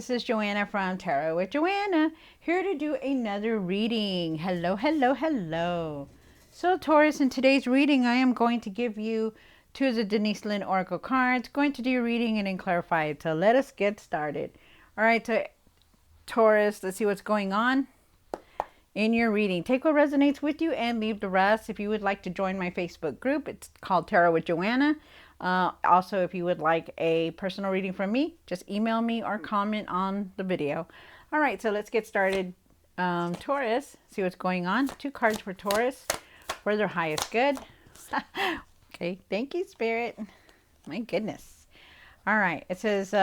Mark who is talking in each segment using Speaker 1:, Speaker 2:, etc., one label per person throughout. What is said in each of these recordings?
Speaker 1: this is Joanna from Tarot with Joanna, here to do another reading. Hello, hello, hello. So Taurus, in today's reading, I am going to give you two of the Denise Lynn Oracle cards, going to do your reading and then clarify it. So let us get started. All right, so Taurus, let's see what's going on in your reading. Take what resonates with you and leave the rest. If you would like to join my Facebook group, it's called Tarot with Joanna. Also, if you would like a personal reading from me, just email me or comment on the video. All right, so let's get started. Taurus, see what's going on. Two cards for Taurus for their highest good. Okay, thank you, Spirit. My goodness. All right, it says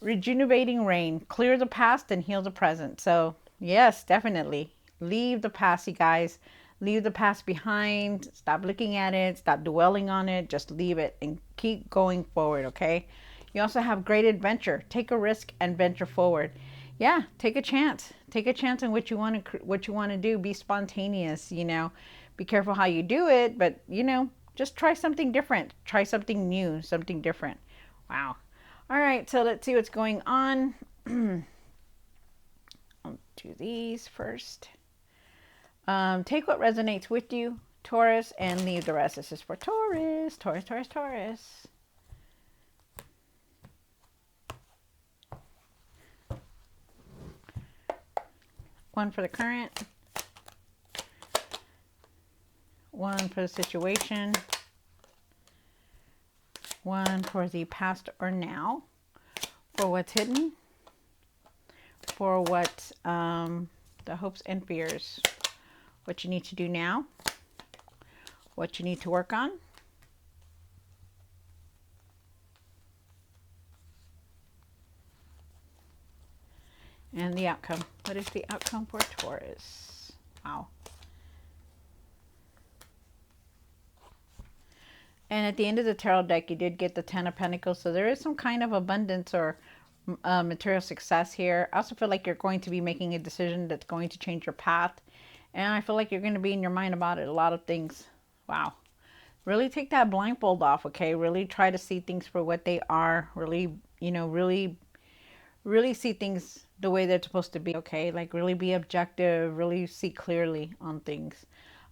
Speaker 1: rejuvenating rain. Clear the past and heal the present. So, yes, definitely. Leave the past, you guys. Leave the past behind. Stop looking at it. Stop dwelling on it. Just leave it and keep going forward, okay? You also have great adventure. Take a risk and venture forward. Yeah, take a chance. Take a chance on what you want to do. Be spontaneous, you know. Be careful how you do it, but you know, just try something different. Try something new, something different. Wow. All right, so let's see what's going on. I'll do these first. Take what resonates with you, Taurus, and leave the rest. This is for Taurus, Taurus, Taurus, Taurus. One for the current. One for the situation. One for the past or now. For what's hidden. For what the hopes and fears. What you need to do now, what you need to work on, and the outcome. What is the outcome for Taurus? Wow. And at the end of the tarot deck, you did get the Ten of Pentacles, so there is some kind of abundance or material success here. I also feel like you're going to be making a decision that's going to change your path. And I feel like you're going to be in your mind about it. A lot of things. Wow. Really take that blindfold off, okay? Really try to see things for what they are. Really, you know, really see things the way they're supposed to be, okay? Like really be objective. Really see clearly on things.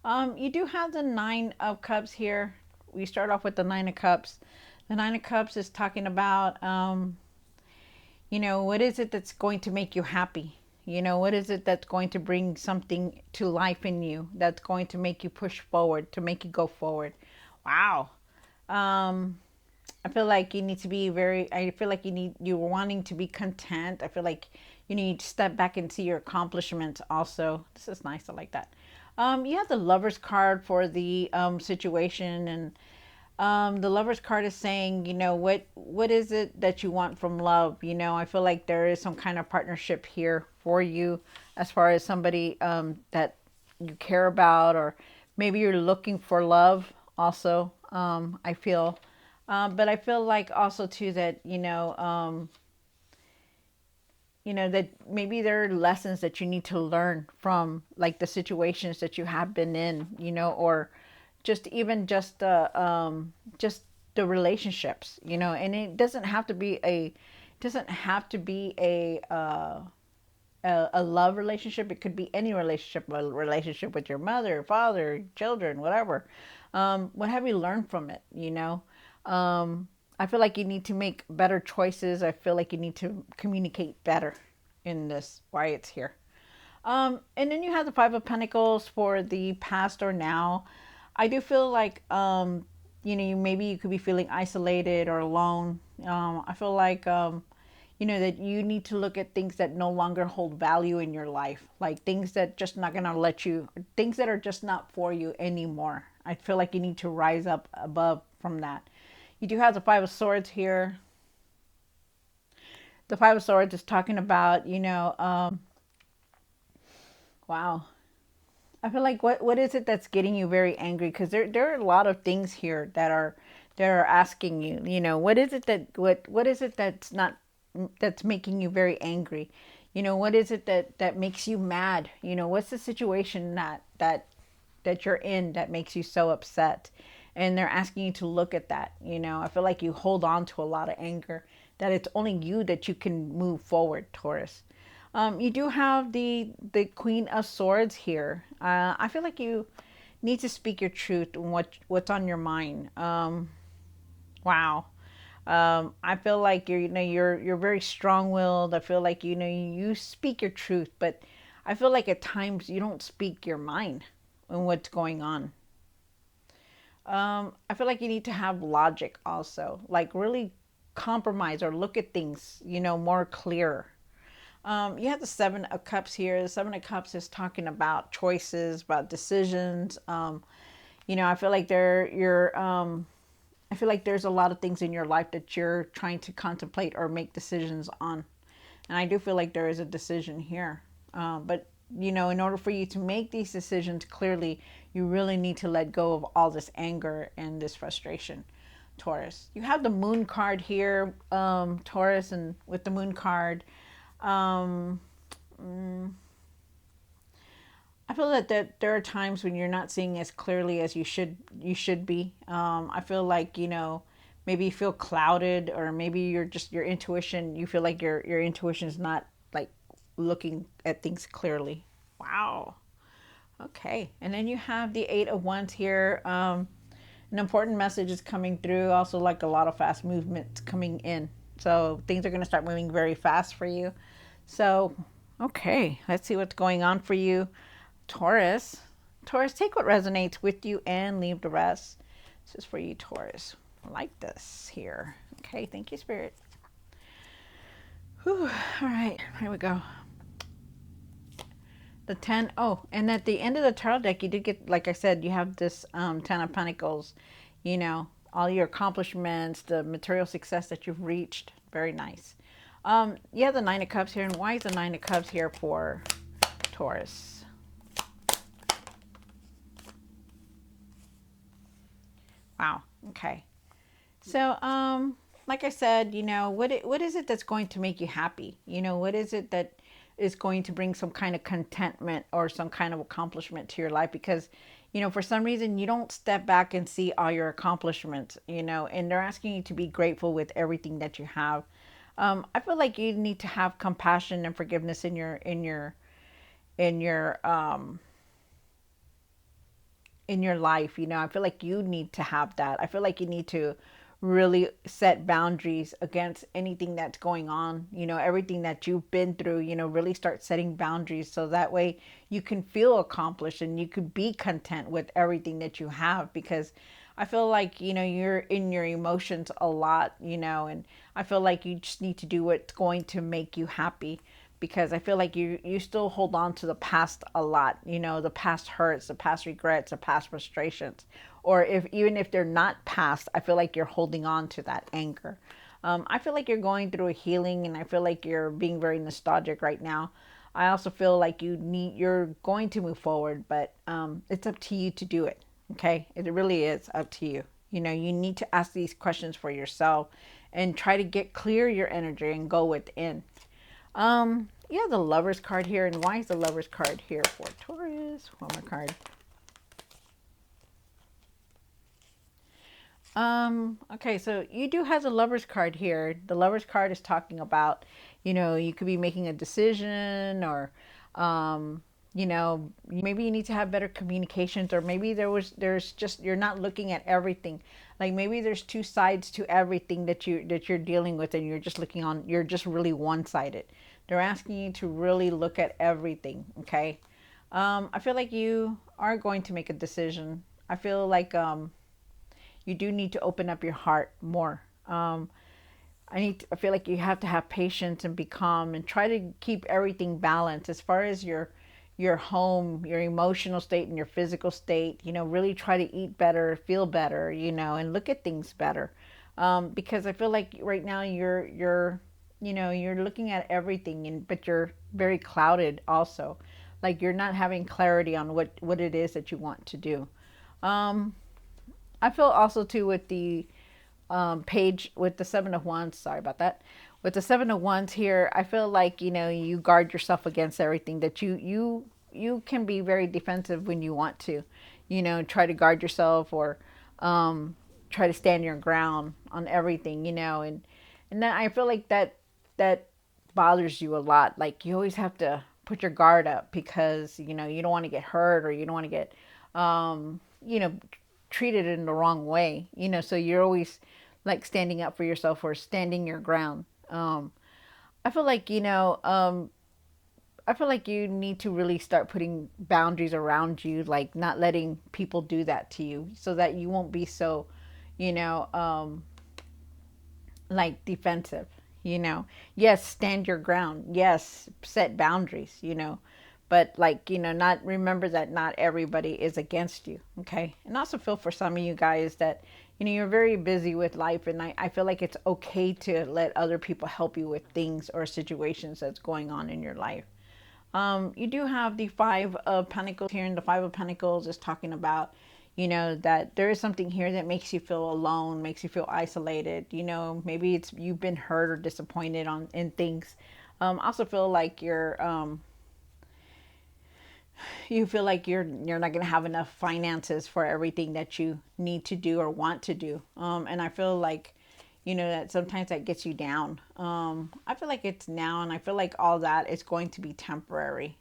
Speaker 1: You do have the Nine of Cups here. We start off with the Nine of Cups. The Nine of Cups is talking about, you know, what is it that's going to make you happy? You know, what is it that's going to bring something to life in you, that's going to make you push forward, to make you go forward? Wow. I feel like you need to be I feel like you're wanting to be content. I feel like you need to step back and see your accomplishments also. This is nice. I like that. You have the Lover's card for the situation, and the Lover's card is saying, you know, what is it that you want from love? You know, I feel like there is some kind of partnership here for you as far as somebody that you care about, or maybe you're looking for love also. I feel, but I feel like also too that, you know, that maybe there are lessons that you need to learn from, like the situations that you have been in, you know, or just the relationships, you know. And it doesn't have to be a love relationship. It could be any relationship, a relationship with your mother, father, children, whatever. What have you learned from it, you know? I feel like you need to make better choices. I feel like you need to communicate better in this, why it's here. And then you have the Five of Pentacles for the past or now. I do feel like, you know, maybe you could be feeling isolated or alone. I feel like, you know, that you need to look at things that no longer hold value in your life. Like things that just not going to things that are just not for you anymore. I feel like you need to rise up above from that. You do have the Five of Swords here. The Five of Swords is talking about, you know, wow. I feel like what is it that's getting you very angry? Because there are a lot of things here that are asking you, you know, what is it that's making you very angry? You know, what is it that makes you mad? You know, what's the situation that you're in that makes you so upset? And they're asking you to look at that. You know, I feel like you hold on to a lot of anger. that it's only you that you can move forward, Taurus. You do have the Queen of Swords here. I feel like you need to speak your truth and what's on your mind. Wow. I feel like you're very strong-willed. I feel like you speak your truth, but I feel like at times you don't speak your mind and what's going on. I feel like you need to have logic also, like really compromise or look at things, more clear. You have the Seven of Cups here. The Seven of Cups is talking about choices, about decisions. I feel like I feel like there's a lot of things in your life that you're trying to contemplate or make decisions on. And I do feel like there is a decision here. But, in order for you to make these decisions clearly, you really need to let go of all this anger and this frustration, Taurus. You have the Moon card here, Taurus, and with the Moon card, um, mm, I feel that there are times when you're not seeing as clearly as you should be. I feel like maybe you feel clouded, or maybe you're just your intuition. You feel like your intuition is not like looking at things clearly. Wow. Okay. And then you have the Eight of Wands here. An important message is coming through. Also, like a lot of fast movement coming in. So things are going to start moving very fast for you. So, okay, let's see what's going on for you. Taurus. Taurus, take what resonates with you and leave the rest. This is for you, Taurus. I like this here. Okay, thank you, Spirit. Whew. All right, here we go. The 10. Oh, and at the end of the tarot deck, you did get, like I said, you have this 10 of Pentacles. All your accomplishments, the material success that you've reached. Very nice. You have the Nine of Cups here. And why is the Nine of Cups here for Taurus? Wow. Okay. So, like I said, what is it that's going to make you happy? What is it that is going to bring some kind of contentment or some kind of accomplishment to your life? Because, for some reason you don't step back and see all your accomplishments, and they're asking you to be grateful with everything that you have. I feel like you need to have compassion and forgiveness in your in your life. I feel like you need to have that. I feel like you need to really set boundaries against anything that's going on, everything that you've been through, really start setting boundaries so that way you can feel accomplished and you could be content with everything that you have. Because I feel like, you're in your emotions a lot, and I feel like you just need to do what's going to make you happy. Because I feel like you still hold on to the past a lot, the past hurts, the past regrets, the past frustrations. Or even if they're not past, I feel like you're holding on to that anger. I feel like you're going through a healing, and I feel like you're being very nostalgic right now. I also feel like you're going to move forward, but it's up to you to do it. Okay, it really is up to you. You need to ask these questions for yourself and try to get clear your energy and go within. Yeah, the Lover's card here. And why is the Lover's card here for Taurus? One more card. Okay, so you do have the Lover's card here. The Lover's card is talking about, you could be making a decision, or, maybe you need to have better communications, or maybe there's just, you're not looking at everything. Like maybe there's two sides to everything that you're dealing with, and you're just really one-sided. They're asking you to really look at everything. Okay. I feel like you are going to make a decision. I feel like, you do need to open up your heart more. I feel like you have to have patience and be calm and try to keep everything balanced as far as your home, your emotional state and your physical state. Really try to eat better, feel better, and look at things better. Because I feel like right now you're looking at everything, but you're very clouded also. Like you're not having clarity on what it is that you want to do. I feel also too with the page with the Seven of Wands. Sorry about that. With the Seven of Wands here, I feel like you guard yourself against everything. That you can be very defensive when you want to, try to guard yourself, or try to stand your ground on everything, and And then I feel like that bothers you a lot. Like you always have to put your guard up because you don't want to get hurt, or you don't want to get you know treated in the wrong way. So you're always like standing up for yourself or standing your ground. I feel like I feel like you need to really start putting boundaries around you, like not letting people do that to you, so that you won't be so, you know, like defensive. Yes, stand your ground. Yes, set boundaries. But like not remember that not everybody is against you. Okay, and also feel for some of you guys that you're very busy with life, and I feel like it's okay to let other people help you with things or situations that's going on in your life. You do have the Five of Pentacles here, and the Five of Pentacles is talking about, that there is something here that makes you feel alone, makes you feel isolated. Maybe it's you've been hurt or disappointed in things. Also feel like you feel like you're not going to have enough finances for everything that you need to do or want to do. And I feel like that sometimes that gets you down. I feel like it's now, and I feel like all that is going to be temporary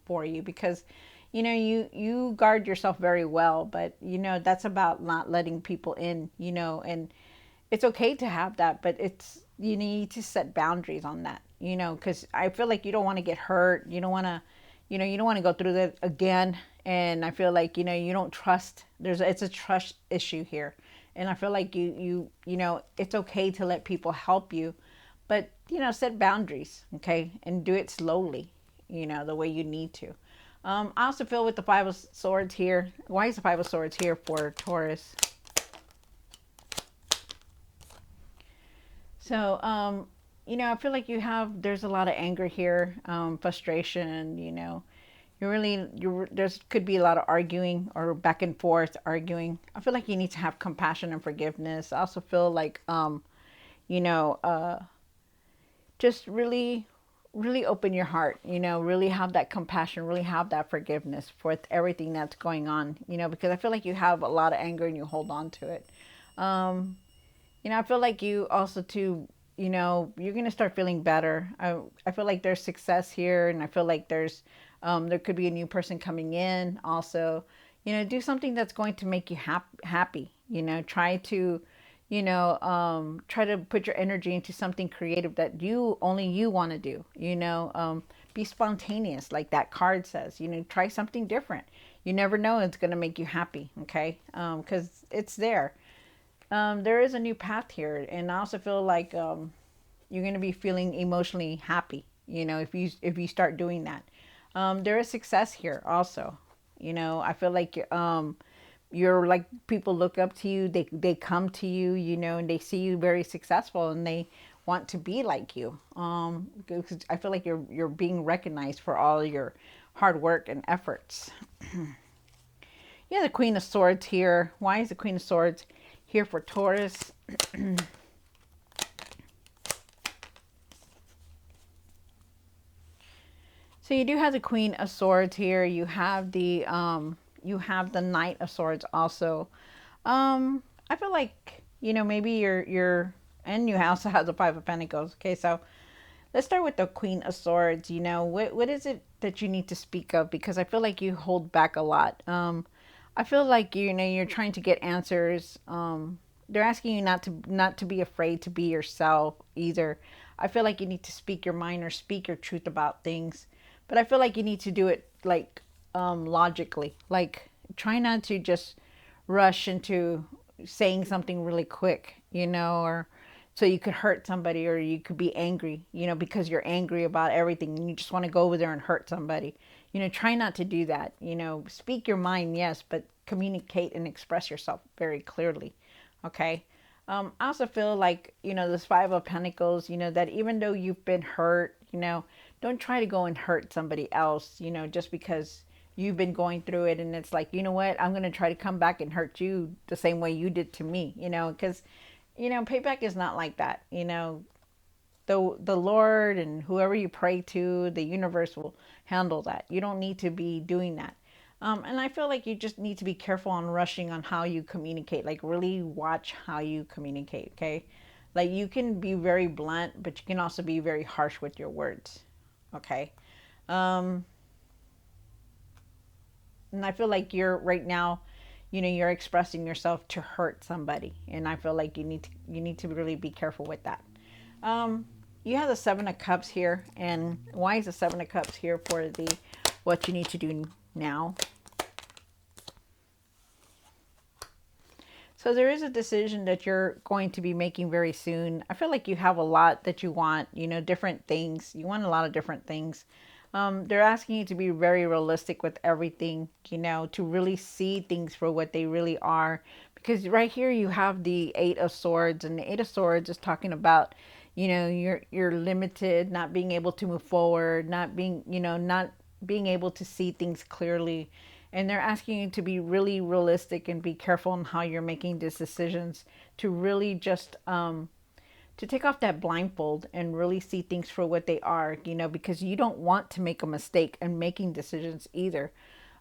Speaker 1: for you, because you guard yourself very well, but that's about not letting people in. And it's okay to have that, but it's you need to set boundaries on that. Because I feel like you don't want to get hurt. You don't want to you don't want to go through that again. And I feel like you don't trust. It's a trust issue here. And I feel like it's okay to let people help you, but set boundaries. Okay, and do it slowly, the way you need to. I also feel with the Five of Swords here. Why is the Five of Swords here for Taurus? So I feel like there's a lot of anger here, frustration. There's could be a lot of arguing or back and forth arguing. I feel like you need to have compassion and forgiveness. I also feel like you know uh just really open your heart, really have that compassion, really have that forgiveness for everything that's going on, because I feel like you have a lot of anger and you hold on to it. um I feel like you also too, you're gonna start feeling better. I feel like there's success here, and I feel like there could be a new person coming in. Also, do something that's going to make you happy. Try to put your energy into something creative that only you want to do. Be spontaneous, like that card says. Try something different. You never know, it's gonna make you happy. Okay, because it's there. There is a new path here, and I also feel like you're going to be feeling emotionally happy. If you start doing that, there is success here. Also, I feel like you're like people look up to you. They come to you, and they see you very successful, and they want to be like you. Because I feel like you're being recognized for all your hard work and efforts. Yeah, the Queen of Swords here. Why is the Queen of Swords here for Taurus? So you do have the Queen of Swords here. You have the Knight of Swords also. I feel like maybe you're and you also have the Five of Pentacles. Okay, so let's start with the Queen of Swords. What is it that you need to speak of? Because I feel like you hold back a lot. I feel like you're trying to get answers. They're asking you not to be afraid to be yourself either. I feel like you need to speak your mind or speak your truth about things, but I feel like you need to do it like logically. Like try not to just rush into saying something really quick, or so you could hurt somebody, or you could be angry, because you're angry about everything and you just want to go over there and hurt somebody. Try not to do that. Speak your mind, yes, but communicate and express yourself very clearly. Okay. I also feel like, this Five of Pentacles, that even though you've been hurt, don't try to go and hurt somebody else, just because you've been going through it. And it's like, you know what, I'm going to try to come back and hurt you the same way you did to me, because, payback is not like that. The Lord and whoever you pray to, the universe will handle that. You don't need to be doing that. And I feel like you just need to be careful on rushing on how you communicate. Like really watch how you communicate. Okay, Like you can be very blunt, but you can also be very harsh with your words. Okay. Um, and I feel like you're right now, you're expressing yourself to hurt somebody, and I feel like you need to really be careful with that. Um, you have the Seven of Cups here, and why is the Seven of Cups here for the what you need to do now? So there is a decision that you're going to be making very soon. I feel like you have a lot that you want, different things. You want a lot of different things. They're asking you to be very realistic with everything, to really see things for what they really are. Because right here you have the Eight of Swords, and the Eight of Swords is talking about, you're limited, not being able to move forward, not being able to see things clearly, and they're asking you to be really realistic and be careful in how you're making these decisions, to really just to take off that blindfold and really see things for what they are, because you don't want to make a mistake in making decisions either.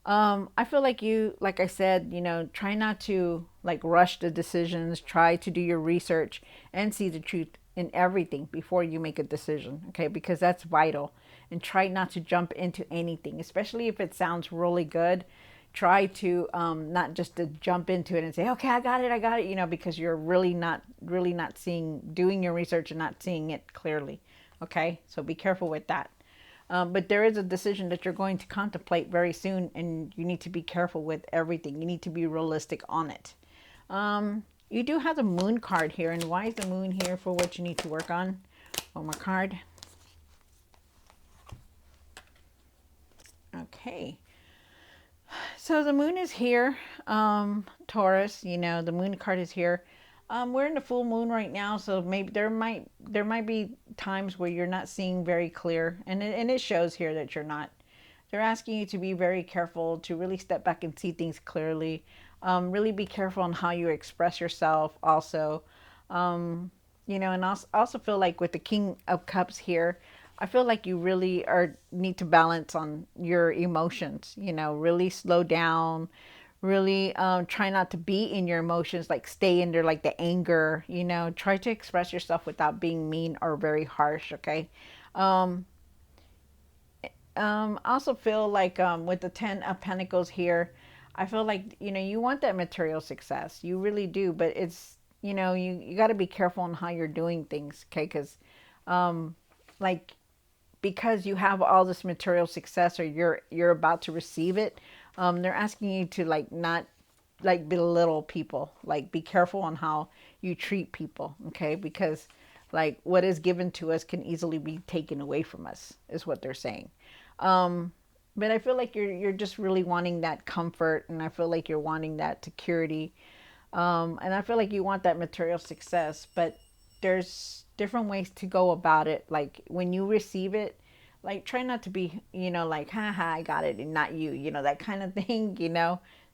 Speaker 1: I feel like like I said, try not to like rush the decisions, try to do your research and see the truth in everything before you make a decision, okay? Because that's vital. And try not to jump into anything, especially if it sounds really good. Try to not just to jump into it and say, okay, I got it, because you're really not seeing, doing your research and not seeing it clearly, okay? So be careful with that. But there is a decision that you're going to contemplate very soon, and you need to be careful with everything. You need to be realistic on it. You do have the Moon card here, and why is the Moon here for what you need to work on? One more card. Okay. So the Moon is here, Taurus. The Moon card is here. We're in the full moon right now, so maybe there might be times where you're not seeing very clear, and it shows here that you're not. They're asking you to be very careful, to really step back and see things clearly. Really be careful on how you express yourself. Also, and also feel like with the King of Cups here, I feel like you really need to balance on your emotions. Really slow down, really try not to be in your emotions, like stay in there, like the anger. Try to express yourself without being mean or very harsh. Okay. um I also feel like with the Ten of Pentacles here, I feel like you want that material success, you really do, but it's you got to be careful on how you're doing things, okay? Because like, because you have all this material success, or you're about to receive it, they're asking you to like not like belittle people, like be careful on how you treat people, okay? Because like what is given to us can easily be taken away from us, is what they're saying. um but I feel like you're just really wanting that comfort, and I feel like you're wanting that security, and I feel like you want that material success, but there's different ways to go about it. Like when you receive it, like try not to be, like, haha, I got it, and not you, that kind of thing,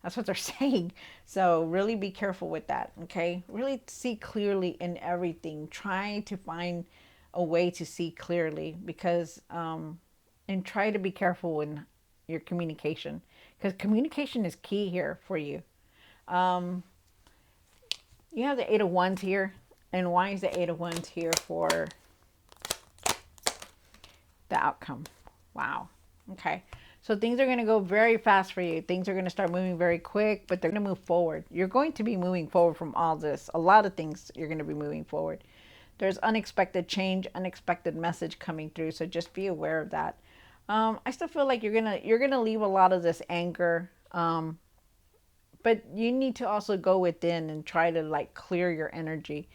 Speaker 1: That's what they're saying. So really be careful with that, okay? Really see clearly in everything. Try to find a way to see clearly, because, and try to be careful in your communication, because communication is key here for you. Um, you have the Eight of Wands here. And why is the Eight of Wands here for the outcome? Wow. Okay. So things are going to go very fast for you. Things are going to start moving very quick, but they're going to move forward. You're going to be moving forward from all this. A lot of things you're going to be moving forward. There's unexpected change, unexpected message coming through. So just be aware of that. I still feel like you're gonna leave a lot of this anger. But you need to also go within and try to like clear your energy.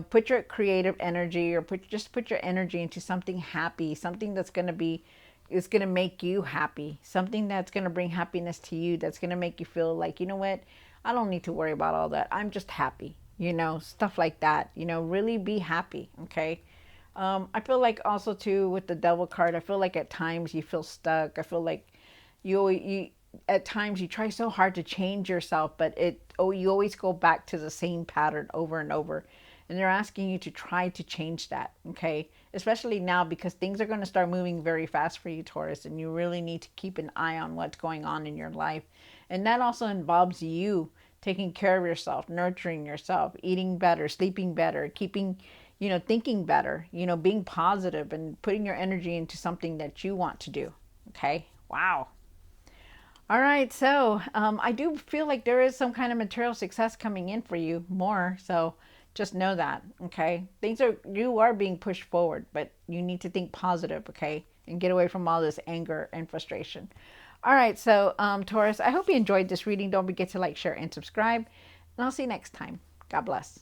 Speaker 1: Put your creative energy, or put your energy into something happy, something that's going to be, is going to make you happy, something that's going to bring happiness to you, that's going to make you feel like, you know what, I don't need to worry about all that, I'm just happy, stuff like that. Really be happy, okay? I feel like also too with the Devil card, I feel like at times you feel stuck. I feel like you at times you try so hard to change yourself, but you always go back to the same pattern over and over. And they're asking you to try to change that, okay? Especially now, because things are going to start moving very fast for you, Taurus, and you really need to keep an eye on what's going on in your life. And that also involves you taking care of yourself, nurturing yourself, eating better, sleeping better, keeping, thinking better, being positive and putting your energy into something that you want to do. Okay. Wow. All right. So I do feel like there is some kind of material success coming in for you more. So just know that. Okay. You are being pushed forward, but you need to think positive. Okay. And get away from all this anger and frustration. All right. So, Taurus, I hope you enjoyed this reading. Don't forget to like, share, and subscribe. And I'll see you next time. God bless.